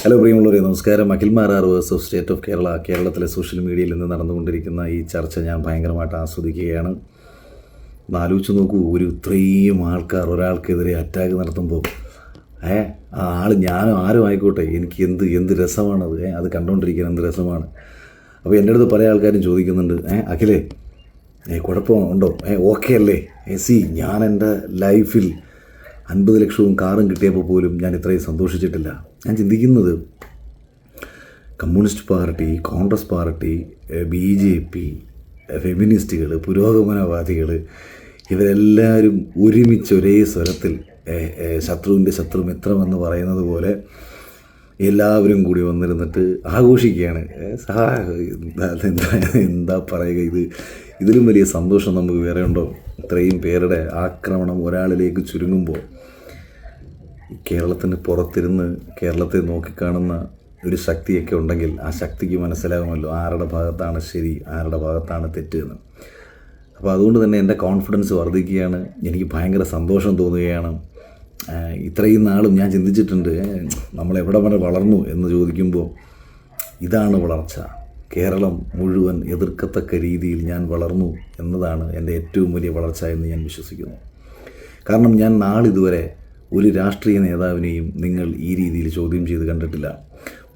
Hello പ്രിയമുള്ളവരെ, നമസ്കാരം. Akhil Marar versus of state of Kerala, കേരളത്തിലെ സോഷ്യൽ മീഡിയയിൽ നിന്ന് നടന്നുകൊണ്ടിരിക്കുന്ന ഈ ചർച്ച ഞാൻ ഭയങ്കരമായിട്ട് ആസ്വദിക്കുകയാണ്. ആലോചിച്ച് നോക്കൂ, ഇത്രയും ആൾക്കാർ ഒരാൾക്കെതിരെ അറ്റാക്ക് നടത്തുമ്പോൾ ആ ആൾ ഞാനും ആരും ആയിക്കോട്ടെ, എനിക്ക് എന്ത് രസമാണത്. അത് കണ്ടുകൊണ്ടിരിക്കാൻ എന്ത് രസമാണ്. അപ്പോൾ എൻ്റെ അടുത്ത് പല ആൾക്കാരും ചോദിക്കുന്നുണ്ട്, അഖിലേ കുഴപ്പമുണ്ടോ, ഓക്കെ അല്ലേ? ഞാൻ എൻ്റെ ലൈഫിൽ 50 ലക്ഷവും കാറും കിട്ടിയപ്പോൾ പോലും ഞാൻ ഇത്രയും സന്തോഷിച്ചിട്ടില്ല. ഞാൻ ചിന്തിക്കുന്നത്, communist party, Congress party, BJP, ഫെമിനിസ്റ്റുകൾ, പുരോഗമനവാദികൾ, ഇവരെല്ലാവരും ഒരുമിച്ച് ഒരേ സ്വരത്തിൽ ശത്രുവിൻ്റെ ശത്രു മിത്രമെന്ന് പറയുന്നത് പോലെ എല്ലാവരും കൂടി വന്നിരുന്നിട്ട് ആഘോഷിക്കുകയാണ്. എന്താ പറയുക, ഇതിലും വലിയ സന്തോഷം നമുക്ക് വേറെ ഉണ്ടോ? ഇത്രയും പേരുടെ ആക്രമണം ഒരാളിലേക്ക് ചുരുങ്ങുമ്പോൾ കേരളത്തിന് പുറത്തിരുന്ന് കേരളത്തെ നോക്കിക്കാണുന്ന ഒരു ശക്തിയൊക്കെ ഉണ്ടെങ്കിൽ ആ ശക്തിക്ക് മനസ്സിലാകുമല്ലോ ആരുടെ ഭാഗത്താണ് ശരി, ആരുടെ ഭാഗത്താണ് തെറ്റ് എന്ന്. അപ്പോൾ അതുകൊണ്ട് തന്നെ എൻ്റെ കോൺഫിഡൻസ് വർദ്ധിക്കുകയാണ്, എനിക്ക് ഭയങ്കര സന്തോഷം തോന്നുകയാണ്. ഇത്രയും നാളും ഞാൻ ചിന്തിച്ചിട്ടുണ്ട്, നമ്മളെവിടെ വരെ വളർന്നു എന്ന് ചോദിക്കുമ്പോൾ ഇതാണ് വളർച്ച. കേരളം മുഴുവൻ എതിർക്കത്തക്ക രീതിയിൽ ഞാൻ വളർന്നു എന്നതാണ് എൻ്റെ ഏറ്റവും വലിയ വളർച്ച എന്ന് ഞാൻ വിശ്വസിക്കുന്നു. കാരണം ഞാൻ നാളിതുവരെ ഒരു രാഷ്ട്രീയ നേതാവിനെയും നിങ്ങൾ ഈ രീതിയിൽ ചോദ്യം ചെയ്ത് കണ്ടിട്ടില്ല.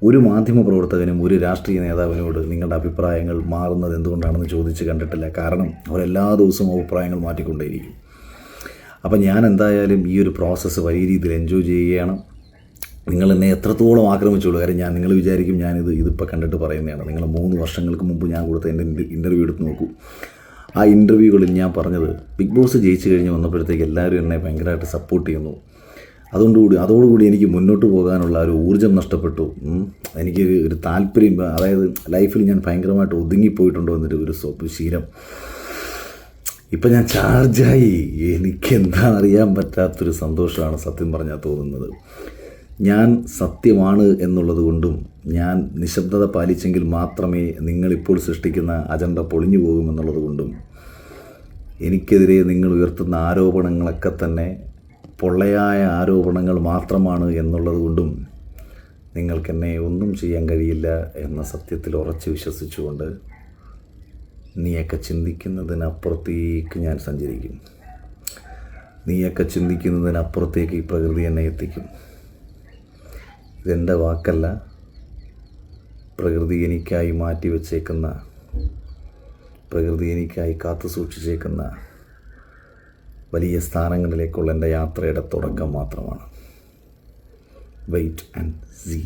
ഒരു മാധ്യമപ്രവർത്തകനും ഒരു രാഷ്ട്രീയ നേതാവിനോട് നിങ്ങളുടെ അഭിപ്രായങ്ങൾ മാറുന്നത് എന്തുകൊണ്ടാണെന്ന് ചോദിച്ച് കണ്ടിട്ടില്ല. കാരണം അവരെല്ലാ ദിവസവും അഭിപ്രായങ്ങൾ മാറ്റിക്കൊണ്ടേയിരിക്കും. അപ്പം ഞാൻ എന്തായാലും ഈ ഒരു പ്രോസസ്സ് വലിയ രീതിയിൽ എൻജോയ് ചെയ്യുകയാണ്. നിങ്ങൾ എന്നെ എത്രത്തോളം ആക്രമിച്ചോളൂ. കാര്യം നിങ്ങൾ വിചാരിക്കും ഇതിപ്പോൾ കണ്ടിട്ട് പറയുന്നതാണ്. നിങ്ങൾ 3 വർഷങ്ങൾക്ക് മുമ്പ് ഞാൻ കൊടുത്ത എൻ്റെ ഇൻ്റർവ്യൂ എടുത്ത് നോക്കൂ. ആ ഇൻ്റർവ്യൂകളിൽ ഞാൻ പറഞ്ഞത്, ബിഗ് ബോസ് ജയിച്ചു കഴിഞ്ഞ് വന്നപ്പോഴത്തേക്ക് എല്ലാവരും എന്നെ ഭയങ്കരമായിട്ട് സപ്പോർട്ട് ചെയ്യുന്നു. അതോടുകൂടി എനിക്ക് മുന്നോട്ട് പോകാനുള്ള ഒരു ഊർജ്ജം നഷ്ടപ്പെട്ടു. എനിക്ക് ഒരു താല്പര്യം, അതായത് ലൈഫിൽ ഞാൻ ഭയങ്കരമായിട്ട് ഒതുങ്ങിപ്പോയിട്ടുണ്ടോ എന്നൊരു ശീലം. ഇപ്പം ഞാൻ ചാർജായി. എനിക്കെന്താ അറിയാൻ പറ്റാത്തൊരു സന്തോഷമാണ് സത്യം പറഞ്ഞാൽ തോന്നുന്നത്. ഞാൻ സത്യമാണ് എന്നുള്ളത് കൊണ്ടും ഞാൻ നിശബ്ദത പാലിച്ചെങ്കിൽ മാത്രമേ നിങ്ങളിപ്പോൾ സൃഷ്ടിക്കുന്ന അജണ്ട പൊളിഞ്ഞു പോകുമെന്നുള്ളത് കൊണ്ടും എനിക്കെതിരെ നിങ്ങൾ ഉയർത്തുന്ന ആരോപണങ്ങളൊക്കെ തന്നെ പൊള്ളയായ ആരോപണങ്ങൾ മാത്രമാണ് എന്നുള്ളത് കൊണ്ടും നിങ്ങൾക്കെന്നെ ഒന്നും ചെയ്യാൻ കഴിയില്ല എന്ന സത്യത്തിൽ ഉറച്ചു വിശ്വസിച്ചുകൊണ്ട് നീയൊക്കെ ചിന്തിക്കുന്നതിനപ്പുറത്തേക്ക് ഞാൻ സഞ്ചരിക്കും. നീയൊക്കെ ചിന്തിക്കുന്നതിനപ്പുറത്തേക്ക് ഈ പ്രകൃതി എന്നെ എത്തിക്കും. ഇതെൻ്റെ വാക്കല്ല, പ്രകൃതി എനിക്കായി മാറ്റിവെച്ചേക്കുന്ന, പ്രകൃതി എനിക്കായി കാത്തു സൂക്ഷിച്ചേക്കുന്ന വലിയ സ്ഥാനങ്ങളിലേക്കുള്ള എൻ്റെ യാത്രയുടെ തുടക്കം മാത്രമാണ്. Wait and see.